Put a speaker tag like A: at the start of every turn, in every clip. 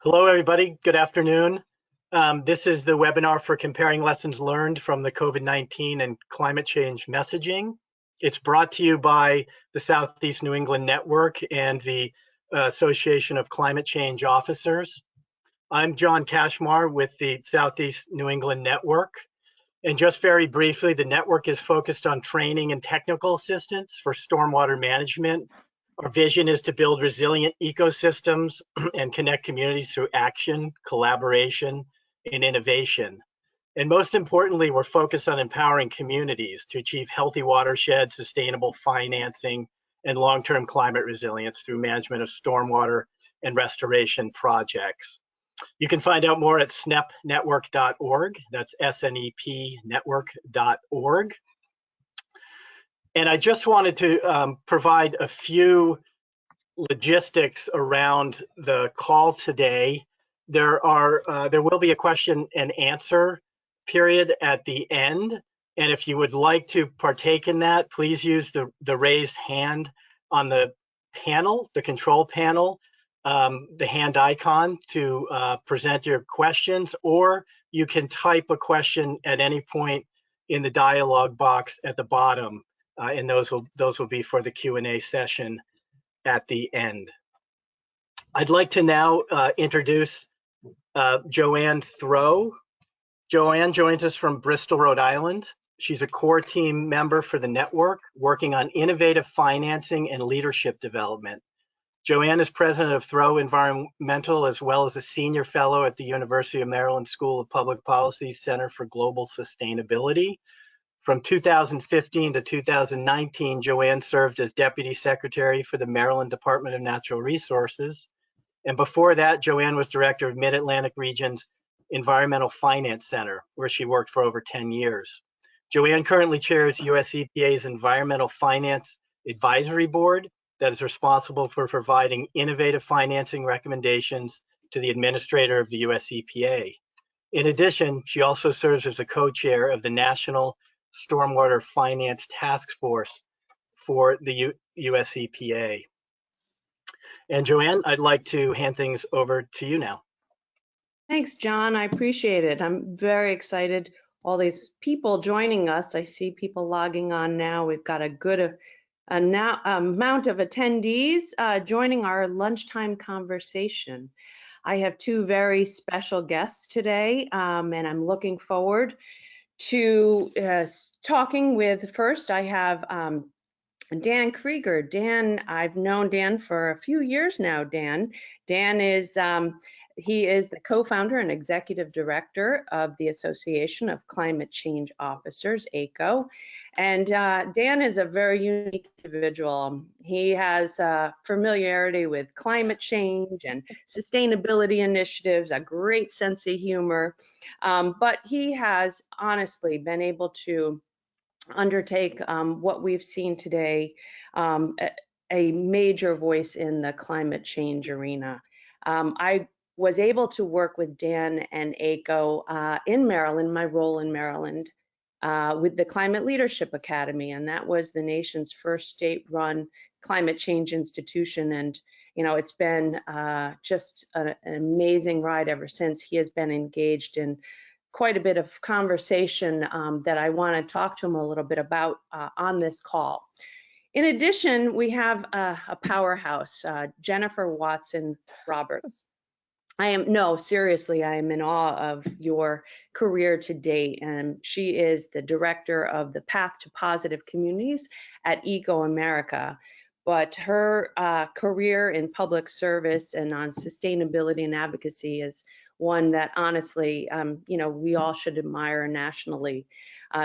A: Hello, everybody. Good afternoon. This is the webinar for comparing lessons learned from the COVID-19 and climate change messaging. It's brought to you by the Southeast New England Network and the Association of Climate Change Officers. I'm John Kashmar with the Southeast New England Network. And just very briefly, the network is focused on training and technical assistance for stormwater management. Our vision is to build resilient ecosystems and connect communities through action, collaboration, and innovation. And most importantly, we're focused on empowering communities to achieve healthy watersheds, sustainable financing, and long-term climate resilience through management of stormwater and restoration projects. You can find out more at snepnetwork.org. That's snepnetwork.org. And I just wanted to provide a few logistics around the call today. There will be a question and answer period at the end. And if you would like to partake in that, please use the raised hand on the panel, the control panel, the hand icon to present your questions, or you can type a question at any point in the dialog box at the bottom, and those will be for the Q&A session at the end. I'd like to now introduce Joanne Throwe. Joanne joins us from Bristol, Rhode Island. She's a core team member for the network, working on innovative financing and leadership development. Joanne is president of Throwe Environmental, as well as a senior fellow at the University of Maryland School of Public Policy Center for Global Sustainability. From 2015 to 2019, Joanne served as deputy secretary for the Maryland Department of Natural Resources. And before that, Joanne was director of Mid-Atlantic Region's Environmental Finance Center, where she worked for over 10 years. Joanne currently chairs US EPA's Environmental Finance Advisory Board, that is responsible for providing innovative financing recommendations to the administrator of the US EPA. In addition, she also serves as a co-chair of the National Stormwater Finance Task Force for the US EPA. And Joanne, I'd like to hand things over to you now.
B: Thanks, John. I appreciate it. I'm very excited. All these people joining us. I see people logging on now. We've got a good amount of attendees joining our lunchtime conversation. I have two very special guests today, and I'm looking forward to talking with. First, I have Dan Kreeger. Dan, I've known Dan for a few years now. Dan is he is the co-founder and executive director of the Association of Climate Change Officers, ECO. And Dan is a very unique individual. He has familiarity with climate change and sustainability initiatives, a great sense of humor, but he has honestly been able to undertake what we've seen today, a major voice in the climate change arena. I was able to work with Dan and ECO in Maryland, my role in Maryland, with the Climate Leadership Academy, and that was the nation's first state-run climate change institution. And you know, it's been just an amazing ride ever since. He has been engaged in quite a bit of conversation that I want to talk to him a little bit about on this call. In addition, we have a powerhouse, Jennifer Watson Roberts. Seriously, I am in awe of your career to date, and she is the director of the Path to Positive Communities at ecoAmerica. But her career in public service and on sustainability and advocacy is one that honestly, we all should admire nationally.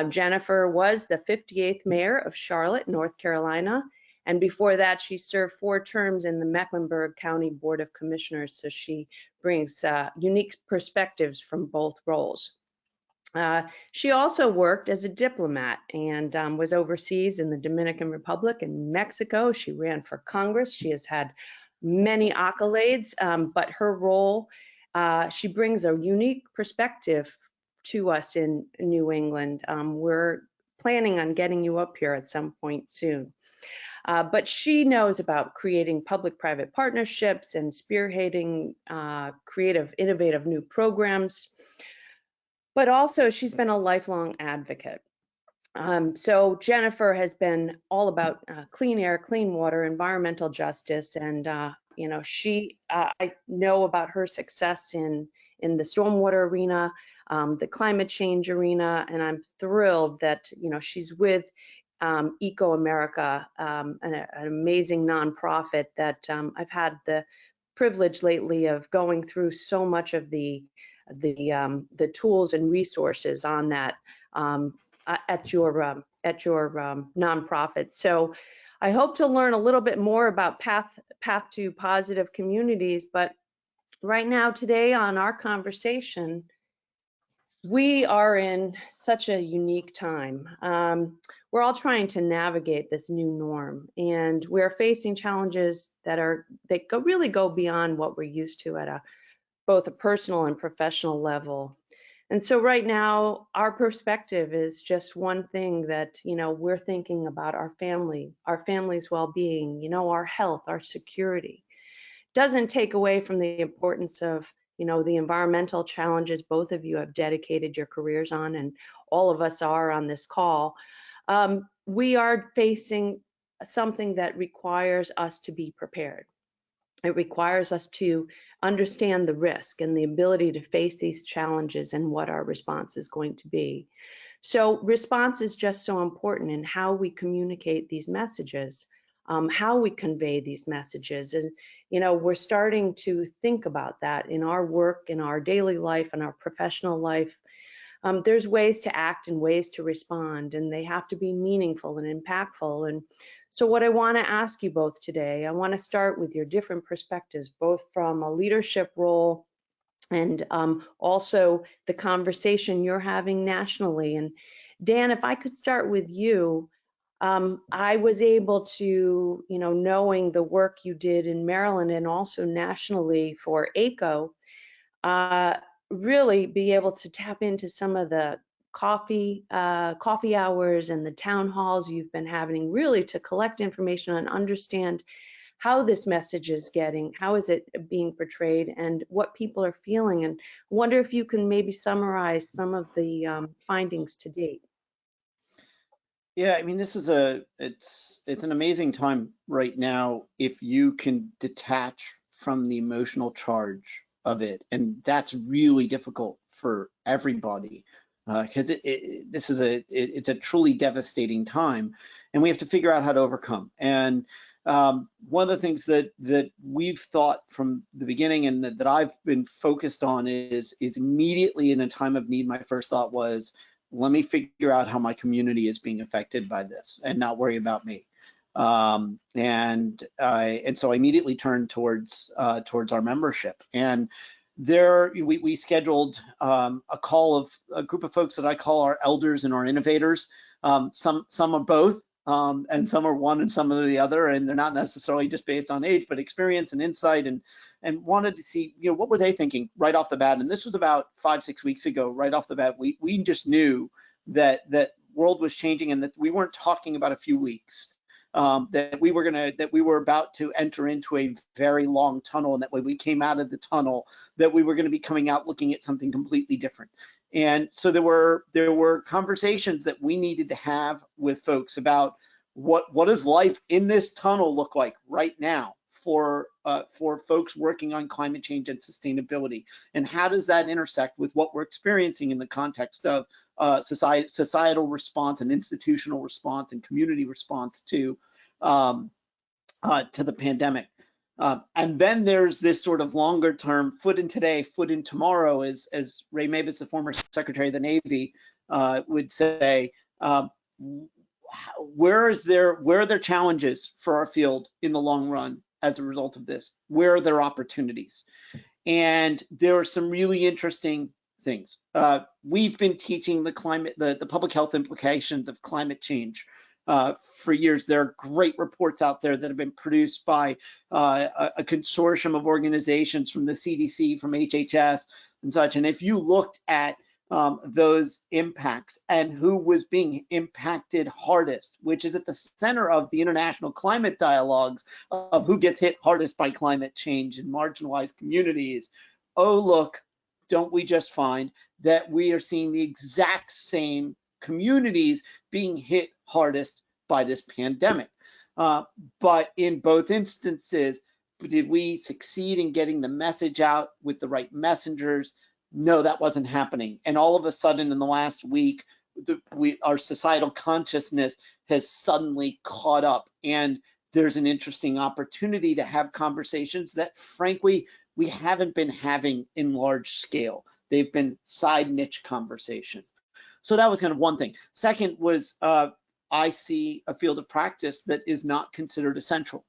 B: Jennifer was the 58th mayor of Charlotte, North Carolina, and before that, she served 4 terms in the Mecklenburg County Board of Commissioners, so she brings unique perspectives from both roles. She also worked as a diplomat and was overseas in the Dominican Republic and Mexico. She ran for Congress. She has had many accolades, but her role, she brings a unique perspective to us in New England. We're planning on getting you up here at some point soon. But she knows about creating public-private partnerships and spearheading creative, innovative new programs. But also, she's been a lifelong advocate. So Jennifer has been all about clean air, clean water, environmental justice, and you know, I know about her success in the stormwater arena, the climate change arena, and I'm thrilled that, you know, she's with ecoAmerica, an amazing nonprofit that I've had the privilege lately of going through so much of the tools and resources on that. At your nonprofit. So I hope to learn a little bit more about path to positive communities. But right now, today on our conversation, we are in such a unique time. We're all trying to navigate this new norm, and we're facing challenges that really go beyond what we're used to at both a personal and professional level. And so right now, our perspective is just one thing that, you know, we're thinking about our family's well-being, you know, our health, our security. Doesn't take away from the importance of, you know, the environmental challenges both of you have dedicated your careers on, and all of us are on this call. We are facing something that requires us to be prepared. It requires us to understand the risk and the ability to face these challenges and what our response is going to be. So response is just so important in how we communicate these messages, how we convey these messages. And, you know, we're starting to think about that in our work, in our daily life, in our professional life. There's ways to act and ways to respond, and they have to be meaningful and impactful. And so what I want to ask you both today, I want to start with your different perspectives, both from a leadership role and also the conversation you're having nationally. And Dan, if I could start with you, I was able to, you know, knowing the work you did in Maryland and also nationally for ECO, really be able to tap into some of the coffee hours and the town halls you've been having, really to collect information and understand how this message is getting, how is it being portrayed, and what people are feeling. And wonder if you can maybe summarize some of the findings to date.
C: Yeah, I mean, this is it's an amazing time right now if you can detach from the emotional charge of it, and that's really difficult for everybody because it's a truly devastating time, and we have to figure out how to overcome. And one of the things that we've thought from the beginning and that I've been focused on is immediately in a time of need, my first thought was, let me figure out how my community is being affected by this and not worry about me. And so I immediately turned towards our membership. And there we scheduled a call of a group of folks that I call our elders and our innovators. Some are both, and some are one and some are the other, and they're not necessarily just based on age, but experience and insight, and wanted to see, you know, what were they thinking right off the bat. And this was about 5-6 weeks ago. Right off the bat, we just knew that world was changing, and that we weren't talking about a few weeks. That we were about to enter into a very long tunnel, and that when we came out of the tunnel, that we were going to be coming out looking at something completely different. And so there were conversations that we needed to have with folks about what does life in this tunnel look like right now for folks working on climate change and sustainability, and how does that intersect with what we're experiencing in the context of societal response and institutional response and community response to the pandemic. And then there's this sort of longer term foot in today, foot in tomorrow, as Ray Mabus, the former Secretary of the Navy, would say. Where are there challenges for our field in the long run as a result of this? Where are there opportunities? And there are some really interesting things. We've been teaching the public health implications of climate change for years. There are great reports out there that have been produced by a consortium of organizations from the CDC, from HHS, and such. And if you looked at those impacts and who was being impacted hardest, which is at the center of the international climate dialogues of who gets hit hardest by climate change in marginalized communities. Oh, look, don't we just find that we are seeing the exact same communities being hit hardest by this pandemic? But in both instances, did we succeed in getting the message out with the right messengers? No, that wasn't happening. And all of a sudden in the last week, our societal consciousness has suddenly caught up. And there's an interesting opportunity to have conversations that, frankly, we haven't been having in large scale. They've been side niche conversations. So that was kind of one thing. Second was I see a field of practice that is not considered essential.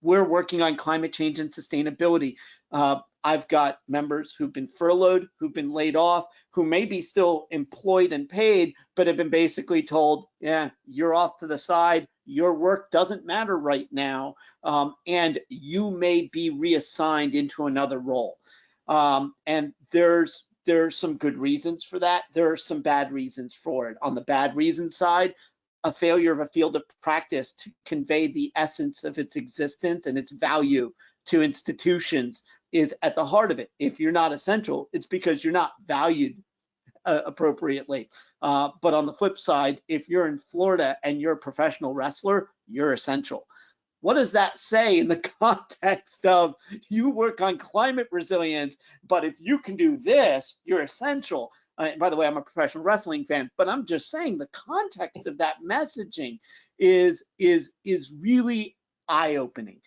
C: We're working on climate change and sustainability. I've got members who've been furloughed, who've been laid off, who may be still employed and paid, but have been basically told, yeah, you're off to the side, your work doesn't matter right now, and you may be reassigned into another role. And there's some good reasons for that. There are some bad reasons for it. On the bad reason side, a failure of a field of practice to convey the essence of its existence and its value to institutions is at the heart of it. If you're not essential, it's because you're not valued appropriately. But on the flip side, if you're in Florida and you're a professional wrestler, you're essential. What does that say in the context of you work on climate resilience, but if you can do this, you're essential? By the way, I'm a professional wrestling fan, but I'm just saying the context of that messaging is really eye-opening.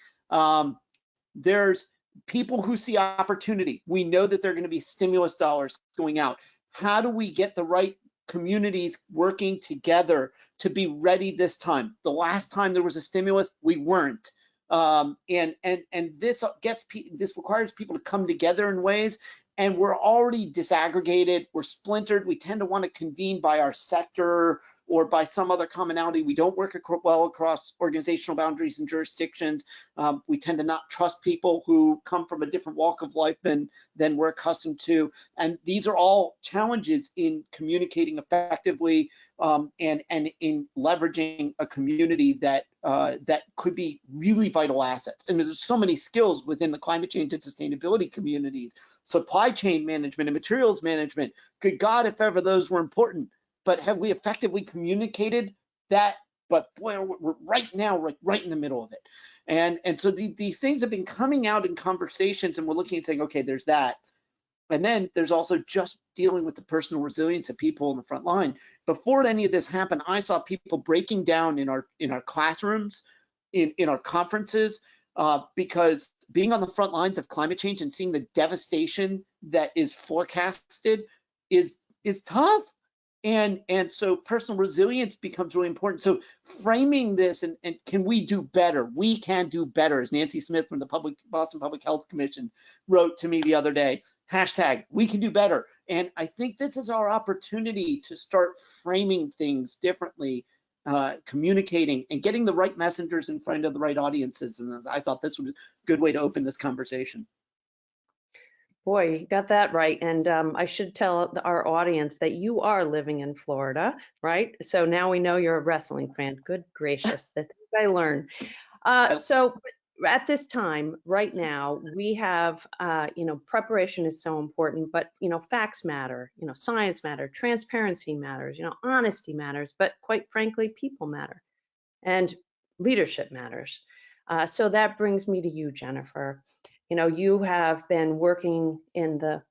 C: There's people who see opportunity. We know that there are going to be stimulus dollars going out. How do we get the right communities working together to be ready this time? The last time there was a stimulus, we weren't. And this requires people to come together in ways, and we're already disaggregated, we're splintered. We tend to want to convene by our sector or by some other commonality. We don't work well across organizational boundaries and jurisdictions. We tend to not trust people who come from a different walk of life than we're accustomed to. And these are all challenges in communicating effectively and in leveraging a community that could be really vital assets. And there's so many skills within the climate change and sustainability communities, supply chain management and materials management. Good God, if ever those were important. But have we effectively communicated that? But boy, we're right now, right in the middle of it. And so these things have been coming out in conversations, and we're looking and saying, okay, there's that. And then there's also just dealing with the personal resilience of people in the front line. Before any of this happened, I saw people breaking down in our classrooms, in our conferences, because being on the front lines of climate change and seeing the devastation that is forecasted is tough. And so personal resilience becomes really important. So framing this and can we do better? We can do better, as Nancy Smith from the Boston Public Health Commission wrote to me the other day. Hashtag, we can do better. And I think this is our opportunity to start framing things differently, communicating and getting the right messengers in front of the right audiences. And I thought this was a good way to open this conversation.
B: Boy, you got that right. And I should tell our audience that you are living in Florida, right? So now we know you're a wrestling fan. Good gracious, the things I learned. So at this time, right now, we have, preparation is so important, but, facts matter, science matter, transparency matters, honesty matters, but quite frankly, people matter and leadership matters. So that brings me to you, Jennifer. You have been working in the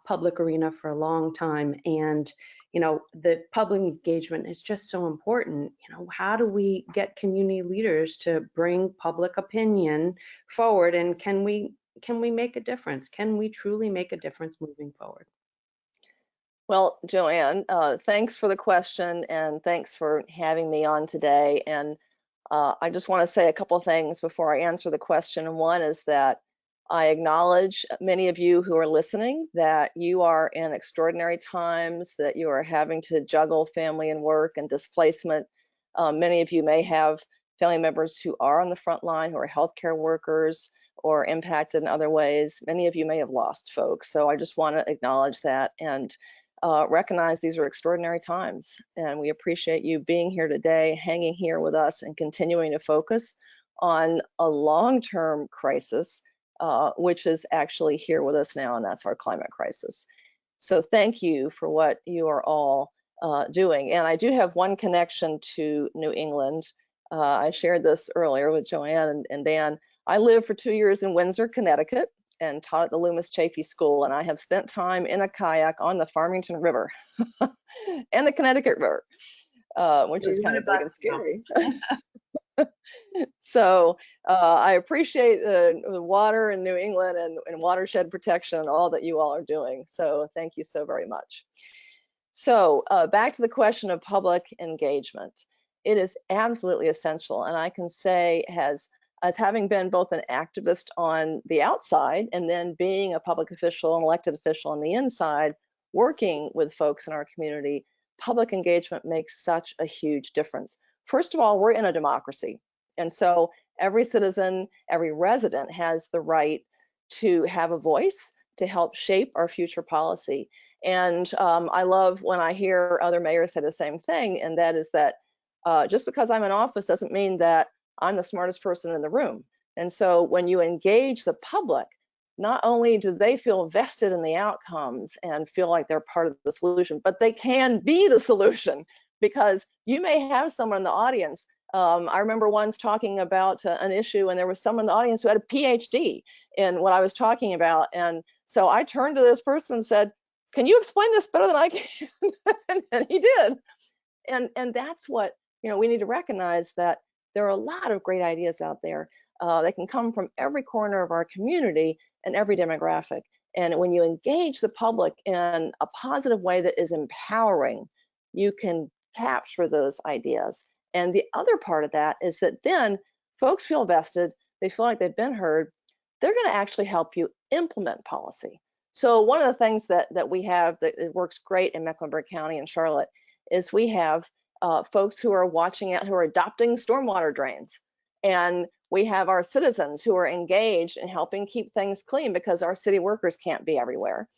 B: public arena for a long time, and the public engagement is just so important. How do we get community leaders to bring public opinion forward, and can we make a difference? Can we truly make a difference moving forward?
D: Well, Joanne, thanks for the question, and thanks for having me on today. And I just want to say a couple of things before I answer the question. And one is that I acknowledge many of you who are listening, that you are in extraordinary times, that you are having to juggle family and work and displacement. Many of you may have family members who are on the front line, who are healthcare workers or impacted in other ways. Many of you may have lost folks. So I just want to acknowledge that. And recognize these are extraordinary times. And we appreciate you being here today, hanging here with us, and continuing to focus on a long-term crisis, which is actually here with us now, and that's our climate crisis. So thank you for what you are all doing. And I do have one connection to New England. I shared this earlier with Joanne and Dan. I lived for 2 years in Windsor, Connecticut, and taught at the Loomis Chaffee School. And I have spent time in a kayak on the Farmington River and the Connecticut River, which is kind of big and scary. So I appreciate the water in New England and watershed protection and all that you all are doing. So thank you so very much. So back to the question of public engagement. It is absolutely essential. And I can say as having been both an activist on the outside and then being a public official, an elected official on the inside, working with folks in our community, public engagement makes such a huge difference. First of all, we're in a democracy. And so every citizen, every resident has the right to have a voice to help shape our future policy. And I love when I hear other mayors say the same thing, and that is that just because I'm in office doesn't mean that I'm the smartest person in the room. And so when you engage the public, not only do they feel vested in the outcomes and feel like they're part of the solution, but they can be the solution, because you may have someone in the audience. I remember once talking about an issue, and there was someone in the audience who had a PhD in what I was talking about. And so I turned to this person and said, "Can you explain this better than I can?" And he did. And that's what, we need to recognize, that there are a lot of great ideas out there that can come from every corner of our community and every demographic. And when you engage the public in a positive way that is empowering, you can capture those ideas. And the other part of that is that then folks feel vested, they feel like they've been heard, they're going to actually help you implement policy. So one of the things that we have that works great in Mecklenburg County and Charlotte is we have folks who are watching out, who are adopting stormwater drains. And we have our citizens who are engaged in helping keep things clean, because our city workers can't be everywhere.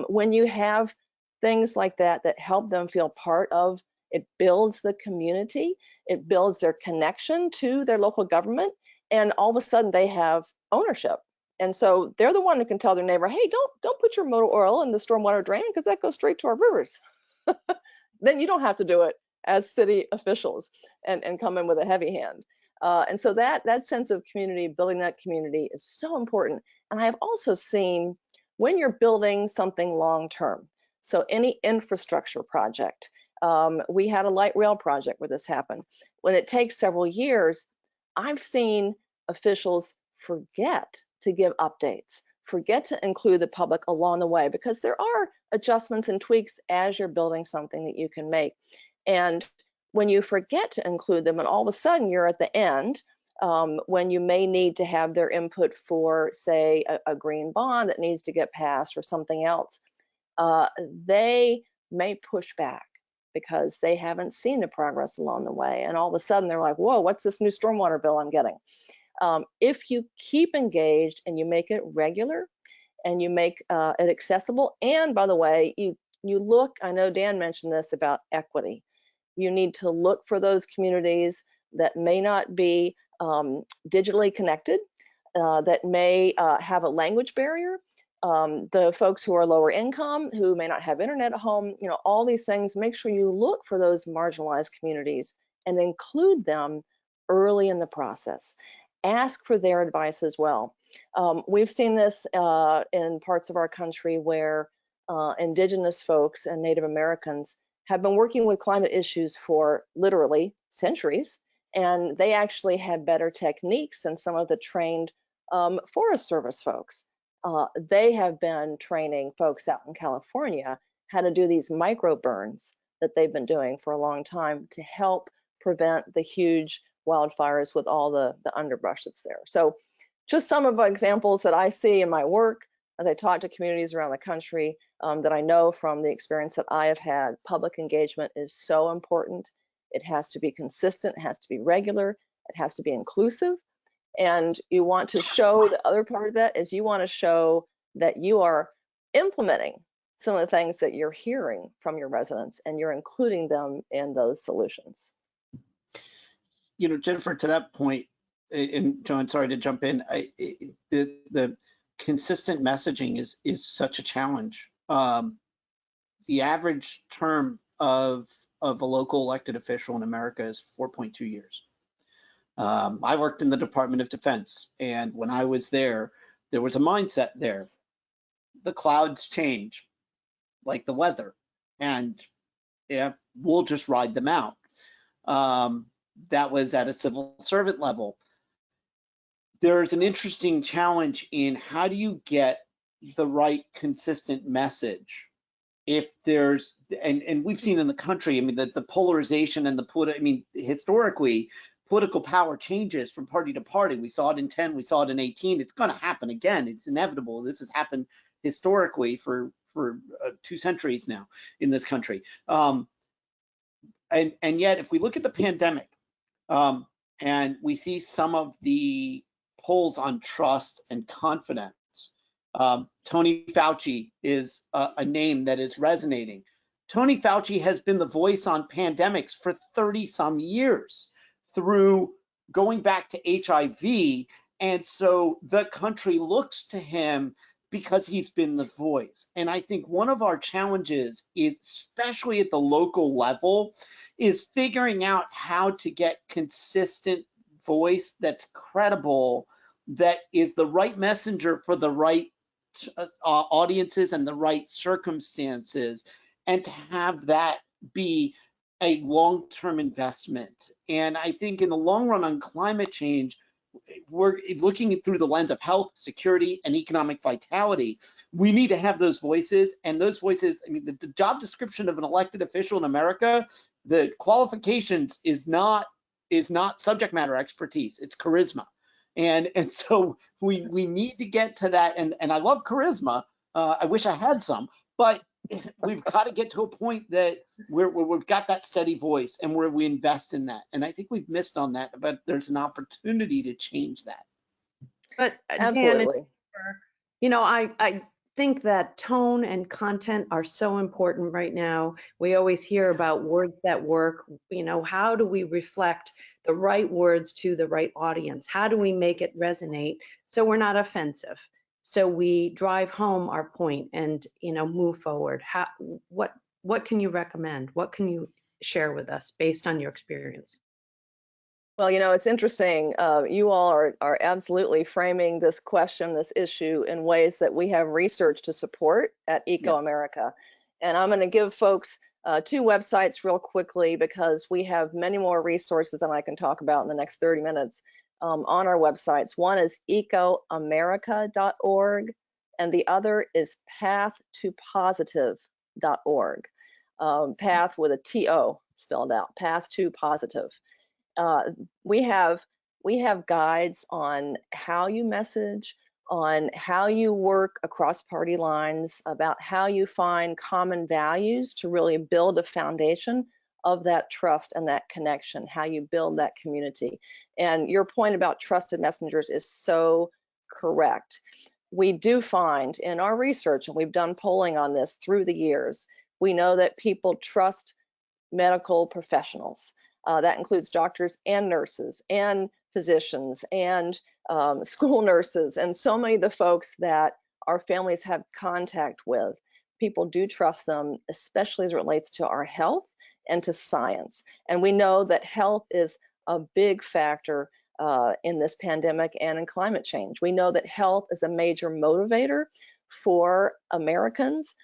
D: When you have things like that that help them feel part of, it builds the community, it builds their connection to their local government, and all of a sudden they have ownership. And so they're the one who can tell their neighbor, "Hey, don't put your motor oil in the stormwater drain, because that goes straight to our rivers." Then you don't have to do it as city officials and come in with a heavy hand. And so that sense of community, building that community, is so important. And I have also seen, when you're building something long-term, so any infrastructure project, we had a light rail project where this happened. When it takes several years, I've seen officials forget to give updates, forget to include the public along the way, because there are adjustments and tweaks as you're building something that you can make. And when you forget to include them, and all of a sudden you're at the end, when you may need to have their input for, say, a green bond that needs to get passed or something else, they may push back because they haven't seen the progress along the way. And all of a sudden they're like, "Whoa, what's this new stormwater bill I'm getting?" If you keep engaged and you make it regular and you make it accessible, and by the way, you look, I know Dan mentioned this about equity. You need to look for those communities that may not be digitally connected, that may have a language barrier, the folks who are lower income, who may not have internet at home, all these things. Make sure you look for those marginalized communities and include them early in the process. Ask for their advice as well. We've seen this in parts of our country where indigenous folks and Native Americans have been working with climate issues for literally centuries, and they actually have better techniques than some of the trained Forest Service folks. They have been training folks out in California how to do these micro burns that they've been doing for a long time to help prevent the huge wildfires with all the underbrush that's there. So just some of the examples that I see in my work as I talk to communities around the country, that I know from the experience that I have had. Public engagement is so important. It has to be consistent, it has to be regular, it has to be inclusive. And you want to show, the other part of that is you want to show that you are implementing some of the things that you're hearing from your residents, and you're including them in those solutions.
C: You know, Jennifer, to that point, and Joanne, sorry to jump in, the consistent messaging is such a challenge. The average term of a local elected official in America is 4.2 years. I worked in the Department of Defense, and when I was there was a mindset there. The clouds change like the weather, and yeah, we'll just ride them out. That was at a civil servant level. There's an interesting challenge in how do you get the right consistent message if there's, and we've seen in the country, I mean, the polarization and historically, political power changes from party to party. We saw it in 10, we saw it in 18. It's going to happen again. It's inevitable. This has happened historically for 2 centuries now in this country. And yet, if we look at the pandemic, and we see some of the polls on trust and confidence, Tony Fauci is a name that is resonating. Tony Fauci has been the voice on pandemics for 30 some years through going back to HIV. And so the country looks to him because he's been the voice. And I think one of our challenges, especially at the local level, is figuring out how to get consistent voice that's credible, that is the right messenger for the right audiences and the right circumstances, and to have that be a long-term investment. And I think in the long run on climate change, we're looking through the lens of health, security, and economic vitality. We need to have those voices, and those voices, I mean, the job description of an elected official in America, the qualifications is not subject matter expertise, it's charisma. And so we need to get to that, and I love charisma. I wish I had some, but we've got to get to a point that we've got that steady voice and where we invest in that. And I think we've missed on that, but there's an opportunity to change that.
B: But
D: Absolutely.
B: Dan, you know, I think that tone and content are so important right now. We always hear about words that work. You know, how do we reflect the right words to the right audience? How do we make it resonate so we're not offensive? So we drive home our point and, you know, move forward. What can you recommend? What can you share with us based on your experience?
D: Well, you know, it's interesting. You all are absolutely framing this question, this issue, in ways that we have research to support at ecoAmerica. And I'm going to give folks 2 websites real quickly, because we have many more resources than I can talk about in the next 30 minutes on our websites. One is ecoAmerica.org, and the other is path2positive.org. Path with a T-O spelled out, path to positive. We have guides on how you message, on how you work across party lines, about how you find common values to really build a foundation of that trust and that connection, how you build that community. And your point about trusted messengers is so correct. We do find in our research, and we've done polling on this through the years, we know that people trust medical professionals. That includes doctors and nurses and physicians and school nurses, and so many of the folks that our families have contact with. People do trust them, especially as it relates to our health and to science. And we know that health is a big factor in this pandemic and in climate change. We know that health is a major motivator for Americans.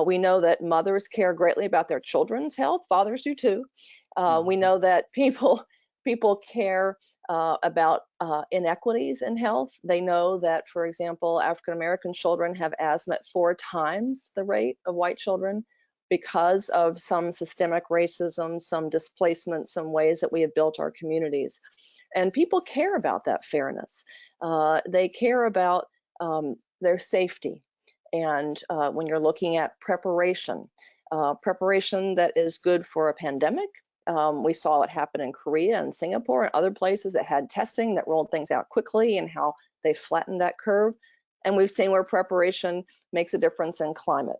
D: We know that mothers care greatly about their children's health. Fathers do too. We know that people care about inequities in health. They know that, for example, African American children have asthma at 4 times the rate of white children because of some systemic racism, some displacement, some ways that we have built our communities. And people care about that fairness. They care about their safety. And when you're looking at preparation that is good for a pandemic, we saw it happen in Korea and Singapore and other places that had testing that rolled things out quickly and how they flattened that curve. And we've seen where preparation makes a difference in climate.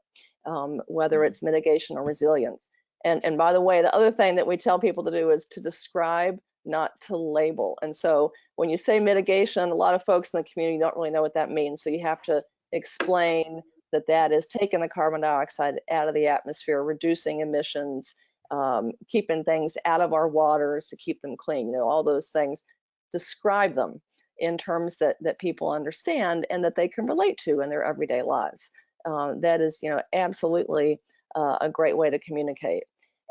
D: whether it's mitigation or resilience. And by the way, the other thing that we tell people to do is to describe, not to label. And so when you say mitigation, a lot of folks in the community don't really know what that means. So you have to explain that that is taking the carbon dioxide out of the atmosphere, reducing emissions, keeping things out of our waters to keep them clean, all those things. Describe them in terms that people understand and that they can relate to in their everyday lives. That is, absolutely a great way to communicate.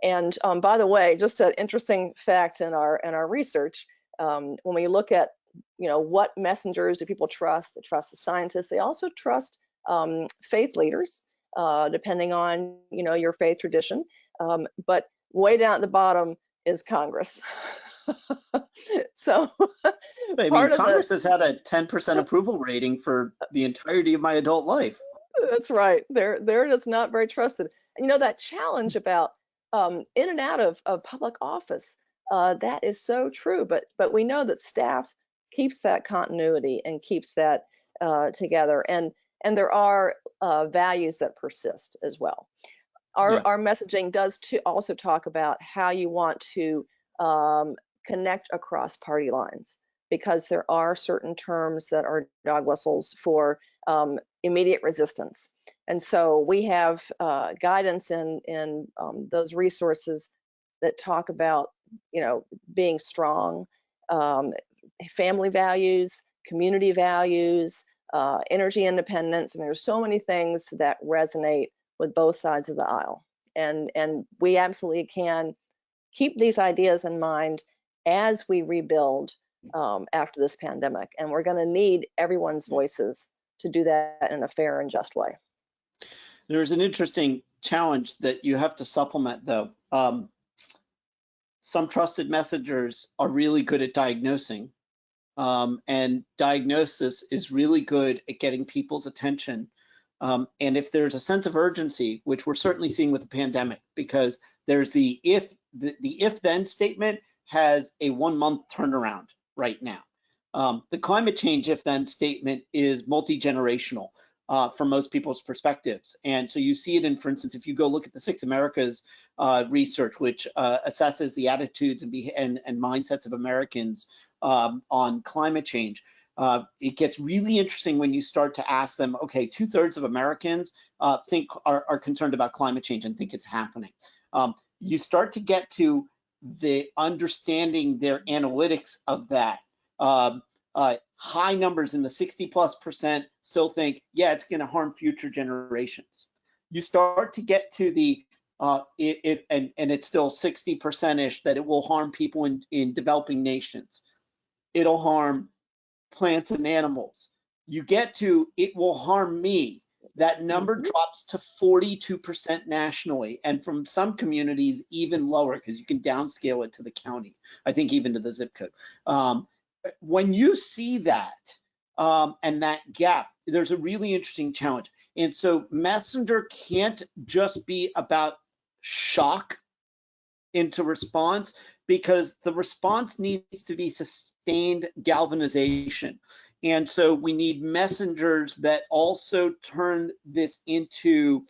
D: And by the way, just an interesting fact in our research, when we look at, what messengers do people trust? They trust the scientists. They also trust faith leaders, depending on, your faith tradition. But way down at the bottom is Congress. So
C: I mean, Congress has had a 10% approval rating for the entirety of my adult life.
D: That's right. They're just not very trusted. And that challenge about in and out of public office, that is so true. But we know that staff keeps that continuity and keeps that together. And there are values that persist as well. Our messaging does also talk about how you want to connect across party lines, because there are certain terms that are dog whistles for immediate resistance. And so we have guidance in those resources that talk about, being strong, family values, community values, energy independence. I mean, there's so many things that resonate with both sides of the aisle. And we absolutely can keep these ideas in mind as we rebuild after this pandemic. And we're going to need everyone's voices to do that in a fair and just way.
C: There's an interesting challenge that you have to supplement, though. Some trusted messengers are really good at diagnosing, and diagnosis is really good at getting people's attention. And if there's a sense of urgency, which we're certainly seeing with the pandemic, because there's the if-then statement has a 1-month turnaround right now. The climate change if-then statement is multi-generational from most people's perspectives. And so you see it in, for instance, if you go look at the ecoAmerica's research, which assesses the attitudes and mindsets of Americans on climate change, it gets really interesting when you start to ask them, okay, 2/3 of Americans are concerned about climate change and think it's happening. You start to get to the understanding their analytics of that. High numbers in the 60+% still think, yeah, it's going to harm future generations. You start to get to the and it's still 60%ish that it will harm people in developing nations. It'll harm plants and animals. You get to it will harm me. That number drops to 42% nationally, and from some communities even lower, because you can downscale it to the county, I think even to the zip code. When you see that and that gap, there's a really interesting challenge. And so messenger can't just be about shock into response, because the response needs to be sustained galvanization. And so we need messengers that also turn this into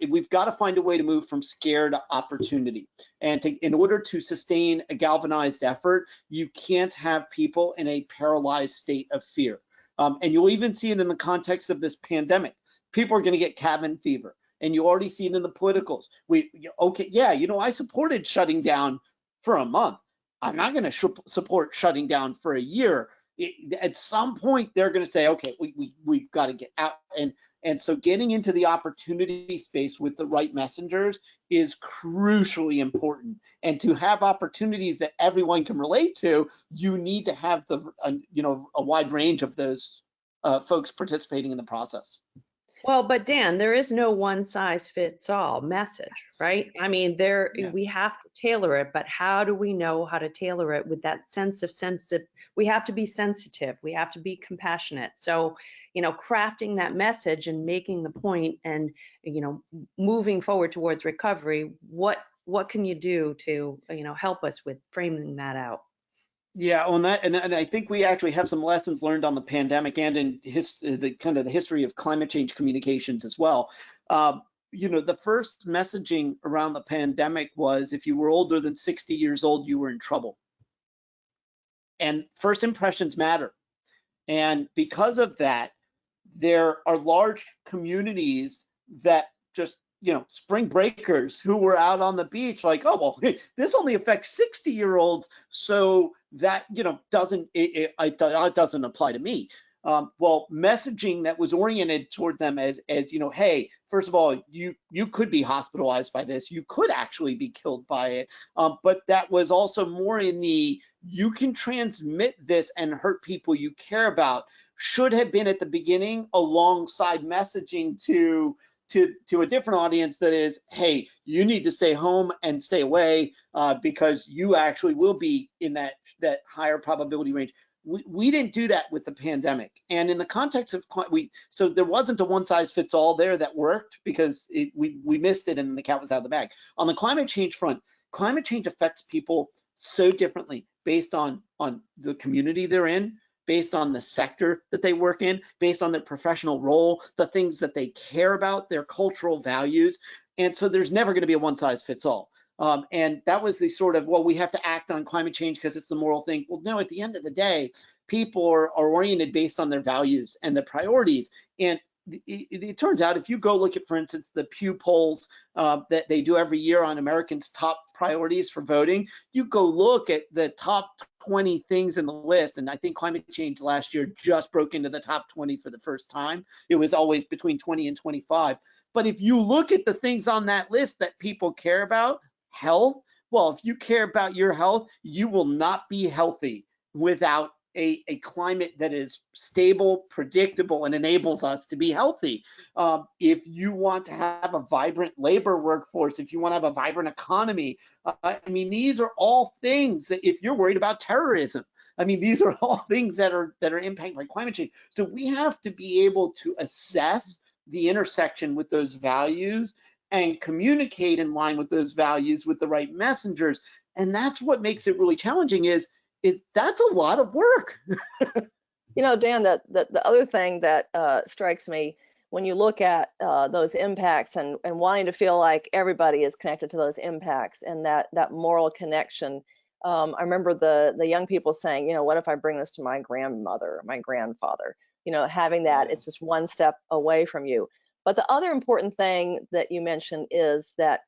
C: we've got to find a way to move from scare to opportunity. And in order to sustain a galvanized effort, you can't have people in a paralyzed state of fear. And you'll even see it in the context of this pandemic. People are going to get cabin fever. And you already see it in the politicals. I supported shutting down for a month. I'm not going to support shutting down for a year. At some point, they're going to say, okay, we've got to get out. And so getting into the opportunity space with the right messengers is crucially important. And to have opportunities that everyone can relate to, you need to have a wide range of those folks participating in the process.
B: Well, but Dan, there is no one size fits all message, right? I mean, we have to tailor it, but how do we know how to tailor it with that sense of sensitive? We have to be sensitive. We have to be compassionate. So, crafting that message and making the point and, moving forward towards recovery, what can you do to, help us with framing that out?
C: Yeah, on that, and I think we actually have some lessons learned on the pandemic and in the history of climate change communications as well. You know, the first messaging around the pandemic was if you were older than 60 years old, you were in trouble. And first impressions matter. And because of that, there are large communities that just, you know, spring breakers who were out on the beach like, oh, well, hey, this only affects 60-year-olds, so that, you know, it doesn't apply to me. Well, messaging that was oriented toward them as you know, hey, first of all, you could be hospitalized by this, you could actually be killed by it, but that was also more in the you can transmit this and hurt people you care about, should have been at the beginning alongside messaging to a different audience that is, hey, you need to stay home and stay away because you actually will be in that higher probability range. We didn't do that with the pandemic. And in the context of, so there wasn't a one size fits all there that worked because we missed it and the cat was out of the bag. On the climate change front, climate change affects people so differently based on the community they're in, based on the sector that they work in, based on their professional role, the things that they care about, their cultural values. And so there's never going to be a one size fits all. And that was the sort of, well, we have to act on climate change because it's the moral thing. Well, no, at the end of the day, people are oriented based on their values and their priorities. And it turns out if you go look at, for instance, the Pew polls that they do every year on Americans' top priorities for voting, you go look at the top 20 things in the list, and I think climate change last year just broke into the top 20 for the first time. It was always between 20 and 25. But if you look at the things on that list that people care about, health, well, if you care about your health, you will not be healthy without a climate that is stable, predictable, and enables us to be healthy. If you want to have a vibrant labor workforce, if you want to have a vibrant economy, I mean, these are all things that if you're worried about terrorism, I mean, these are all things that are impacted by climate change. So we have to be able to assess the intersection with those values and communicate in line with those values with the right messengers. And that's what makes it really challenging is that's a lot of work.
D: You know, Dan, the other thing that strikes me when you look at those impacts and wanting to feel like everybody is connected to those impacts and that moral connection. I remember the young people saying, you know, what if I bring this to my grandmother, my grandfather? You know, having that, it's just one step away from you. But the other important thing that you mentioned is that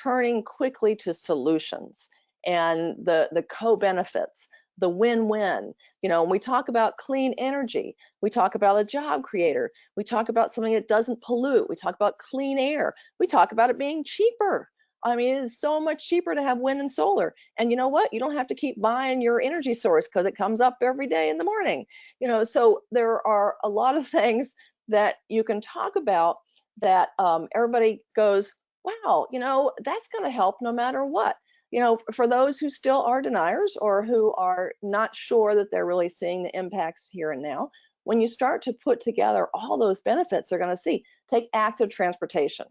D: turning quickly to solutions and the co-benefits, the win-win. You know, when we talk about clean energy, we talk about a job creator, we talk about something that doesn't pollute, we talk about clean air, we talk about it being cheaper. I mean, it is so much cheaper to have wind and solar. And you know what? You don't have to keep buying your energy source because it comes up every day in the morning. You know, so there are a lot of things that you can talk about that everybody goes, wow, you know, that's going to help no matter what. You know, for those who still are deniers or who are not sure that they're really seeing the impacts here and now, when you start to put together all those benefits they're going to see, take active transportation.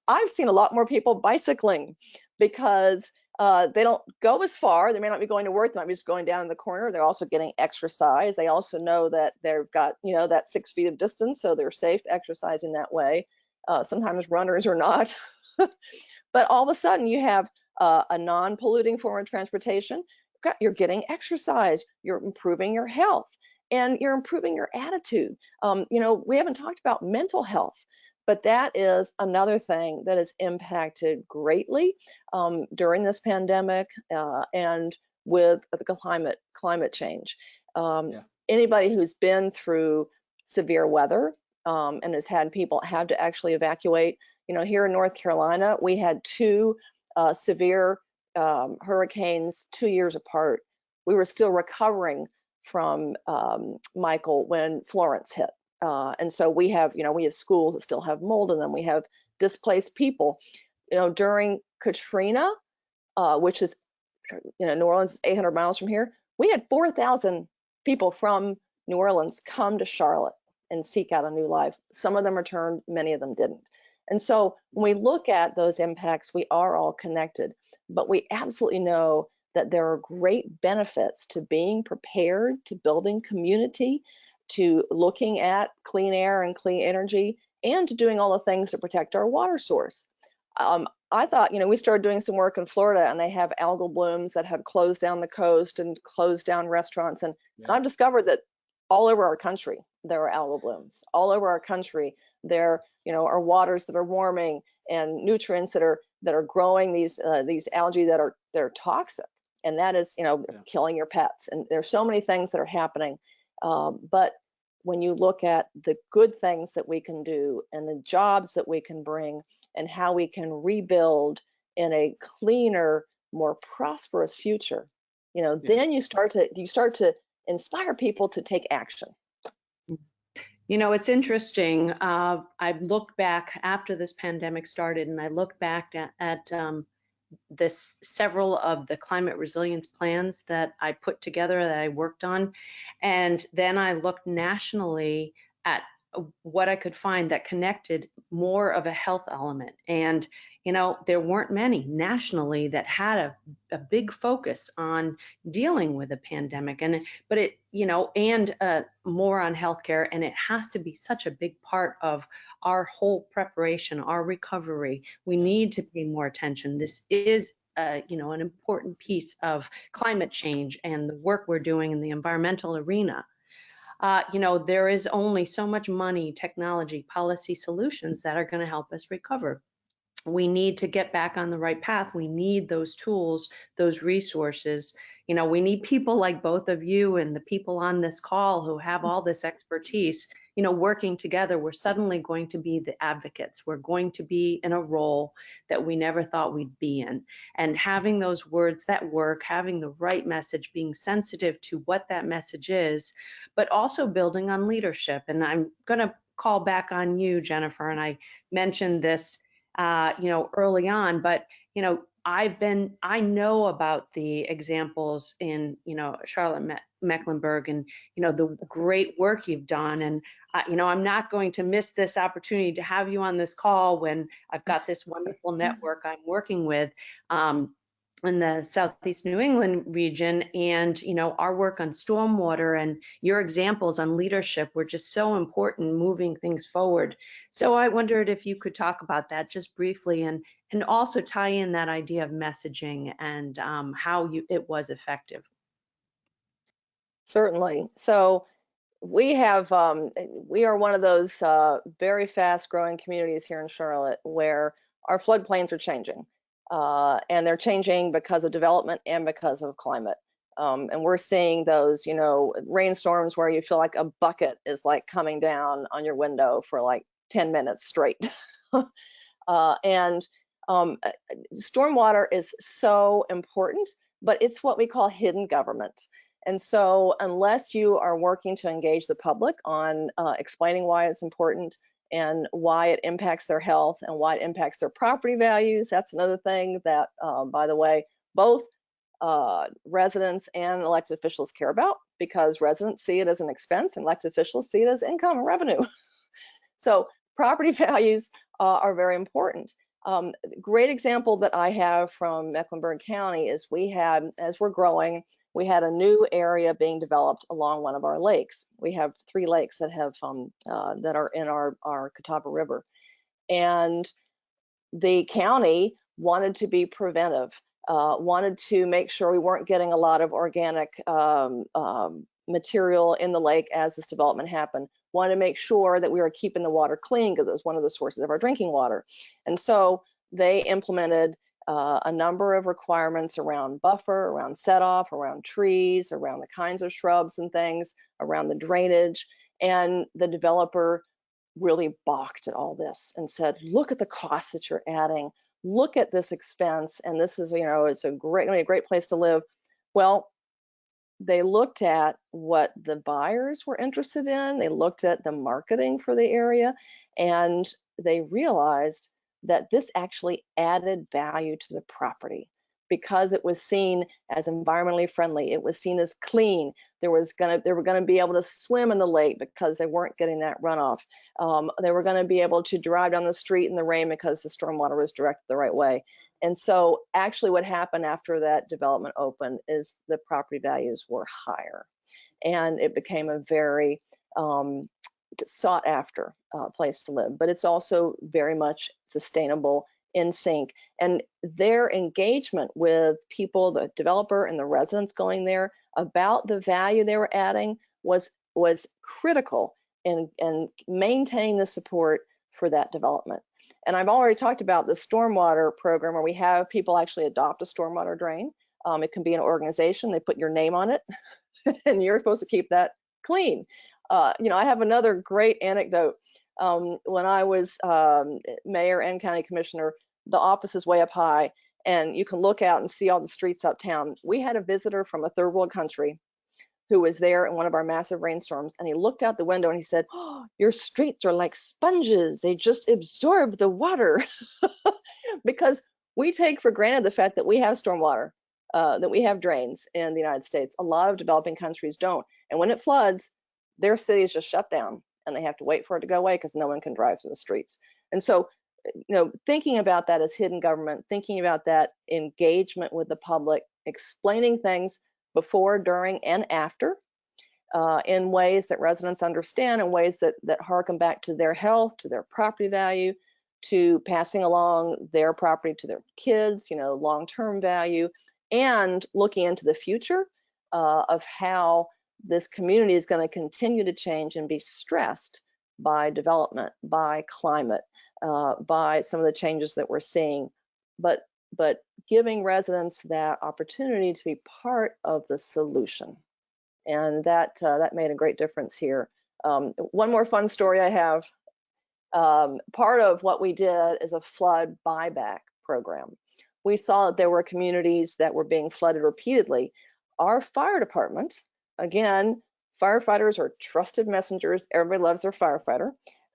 D: I've seen a lot more people bicycling because they don't go as far. They may not be going to work. They might be just going down in the corner. They're also getting exercise. They also know that they've got, you know, that 6 feet of distance, so they're safe exercising that way. Sometimes runners are not. But all of a sudden you have a non-polluting form of transportation. You're getting exercise, you're improving your health, and you're improving your attitude. You know, we haven't talked about mental health, but that is another thing that is impacted greatly during this pandemic and with the climate change. Anybody who's been through severe weather and has had people have to actually evacuate. You know, here in North Carolina, we had 2 severe hurricanes 2 years apart. We were still recovering from Michael when Florence hit. And so we have, you know, we have schools that still have mold in them. We have displaced people. You know, during Katrina, which is, you know, New Orleans is 800 miles from here, we had 4,000 people from New Orleans come to Charlotte and seek out a new life. Some of them returned, many of them didn't. And so when we look at those impacts, we are all connected, but we absolutely know that there are great benefits to being prepared, to building community, to looking at clean air and clean energy, and to doing all the things to protect our water source. I thought, we started doing some work in Florida, and they have algal blooms that have closed down the coast and closed down restaurants. And I've discovered that all over our country, there are algal blooms. All over our country, there, are waters that are warming and nutrients that are growing these algae that are toxic. And that is, killing your pets. And there's so many things that are happening. But when you look at the good things that we can do and the jobs that we can bring and how we can rebuild in a cleaner, more prosperous future, then you start to inspire people to take action.
B: It's interesting. I looked back after this pandemic started, and I looked back at several of the climate resilience plans that I put together, that I worked on. And then I looked nationally at what I could find that connected more of a health element. And, there weren't many nationally that had a big focus on dealing with a pandemic. But it, and more on healthcare. And it has to be such a big part of our whole preparation, our recovery. We need to pay more attention. This is an important piece of climate change and the work we're doing in the environmental arena. There is only so much money, technology, policy solutions that are going to help us recover. We need to get back on the right path. We need those tools, those resources. We need people like both of you and the people on this call who have all this expertise, working together. We're suddenly going to be the advocates. We're going to be in a role that we never thought we'd be in. And having those words that work, having the right message, being sensitive to what that message is, but also building on leadership. And I'm going to call back on you, Jennifer, and I mentioned this early on, but, I know about the examples in, Charlotte Mecklenburg and, the great work you've done. And, I'm not going to miss this opportunity to have you on this call when I've got this wonderful network I'm working with. In the Southeast New England region, and our work on stormwater and your examples on leadership were just so important moving things forward. So I wondered if you could talk about that just briefly, and also tie in that idea of messaging and how it was effective.
D: Certainly. So we are one of those very fast growing communities here in Charlotte where our floodplains are changing. And they're changing because of development and because of climate. And we're seeing those, rainstorms where you feel like a bucket is like coming down on your window for like 10 minutes straight. And stormwater is so important, but it's what we call hidden government. And so unless you are working to engage the public on explaining why it's important, and why it impacts their health and why it impacts their property values. That's another thing that, by the way, both residents and elected officials care about, because residents see it as an expense and elected officials see it as income and revenue. So property values are very important. Great example that I have from Mecklenburg County is as we're growing, we had a new area being developed along one of our lakes. We have 3 lakes that have that are in our Catawba River, and the county wanted to be preventive, wanted to make sure we weren't getting a lot of organic material in the lake as this development happened. Wanted to make sure that we were keeping the water clean because it was one of the sources of our drinking water, and so they implemented a number of requirements around buffer, around set off, around trees, around the kinds of shrubs and things, around the drainage. And the developer really balked at all this and said, look at the cost that you're adding. Look at this expense. And this is, it's a great place to live. Well, they looked at what the buyers were interested in. They looked at the marketing for the area, and they realized that this actually added value to the property because it was seen as environmentally friendly. It was seen as clean. They were going to be able to swim in the lake because they weren't getting that runoff. They were going to be able to drive down the street in the rain because the stormwater was directed the right way. And so actually what happened after that development opened is the property values were higher, and it became a very sought after place to live. But it's also very much sustainable, in sync, and their engagement with people, the developer and the residents going there about the value they were adding was critical in maintaining the support for that development. And I've already talked about the stormwater program, where we have people actually adopt a stormwater drain. It can be an organization, they put your name on it, and you're supposed to keep that clean. I have another great anecdote. When I was mayor and county commissioner, the office is way up high, and you can look out and see all the streets uptown. We had a visitor from a third world country who was there in one of our massive rainstorms, and he looked out the window and he said, "Oh, your streets are like sponges. They just absorb the water." Because we take for granted the fact that we have stormwater, that we have drains in the United States. A lot of developing countries don't. And when it floods, their cities just shut down, and they have to wait for it to go away because no one can drive through the streets. And so, thinking about that as hidden government, thinking about that engagement with the public, explaining things before, during, and after in ways that residents understand, in ways that harken back to their health, to their property value, to passing along their property to their kids, long-term value, and looking into the future of how this community is going to continue to change and be stressed by development, by climate, by some of the changes that we're seeing, but giving residents that opportunity to be part of the solution. And that made a great difference here. One more fun story I have. Part of what we did is a flood buyback program. We saw that there were communities that were being flooded repeatedly. Our fire department, again, firefighters are trusted messengers. Everybody loves their firefighter.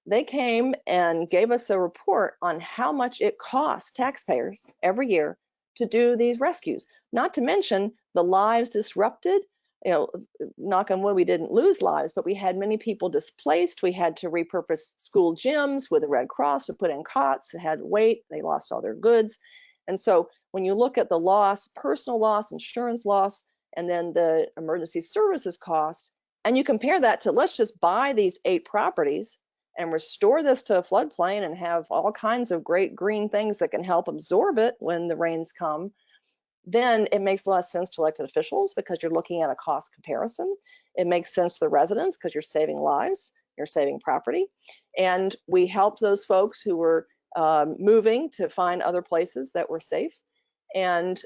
D: They came and gave us a report on how much it costs taxpayers every year to do these rescues, not to mention the lives disrupted. Knock on wood, we didn't lose lives, but we had many people displaced. We had to repurpose school gyms with the Red Cross to put in cots that had weight. They lost all their goods. And so when you look at the loss, personal loss, insurance loss, and then the emergency services cost, and you compare that to, let's just buy these 8 properties and restore this to a floodplain and have all kinds of great green things that can help absorb it when the rains come, then it makes a lot of sense to elected officials because you're looking at a cost comparison. It makes sense to the residents because you're saving lives, you're saving property. And we helped those folks who were moving to find other places that were safe. And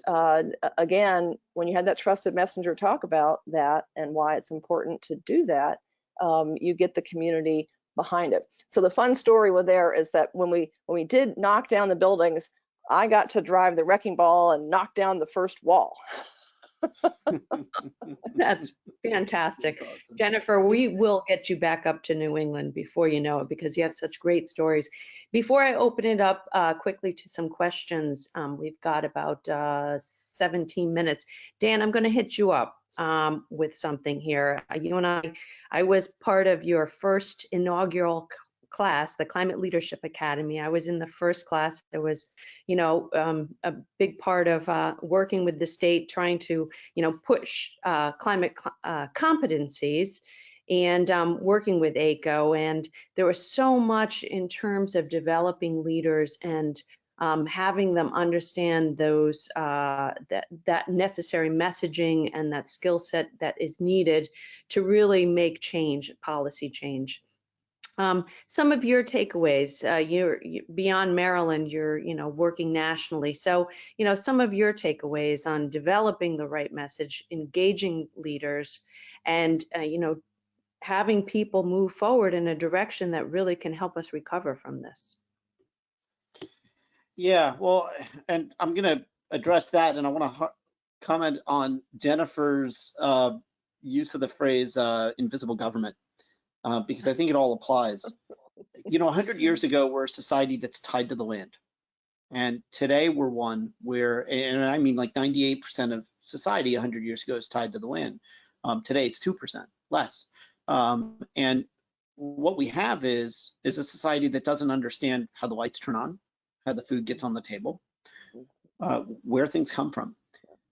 D: again, when you had that trusted messenger talk about that and why it's important to do that, you get the community behind it. So the fun story with there is that when we did knock down the buildings, I got to drive the wrecking ball and knock down the first wall.
B: That's fantastic.
C: Awesome.
B: Jennifer, we will get you back up to New England before you know it, because you have such great stories. Before I open it up quickly to some questions, we've got about 17 minutes. Dan, I'm going to hit you up with something here. You and I was part of your first inaugural class, the Climate Leadership Academy. I was in the first class. There was, a big part of working with the state, trying to, push climate competencies and working with ECO. And there was so much in terms of developing leaders and having them understand those that necessary messaging and that skill set that is needed to really make change, policy change. Some of your takeaways, you're beyond Maryland, you're working nationally. So, some of your takeaways on developing the right message, engaging leaders, and having people move forward in a direction that really can help us recover from this.
C: Yeah, well, and I'm going to address that, and I want to comment on Jennifer's use of the phrase invisible government, because I think it all applies. 100 years ago, we're a society that's tied to the land. And today we're one where, and I mean like 98% of society 100 years ago is tied to the land. Today it's 2%, less. And what we have is a society that doesn't understand how the lights turn on, how the food gets on the table. where things come from.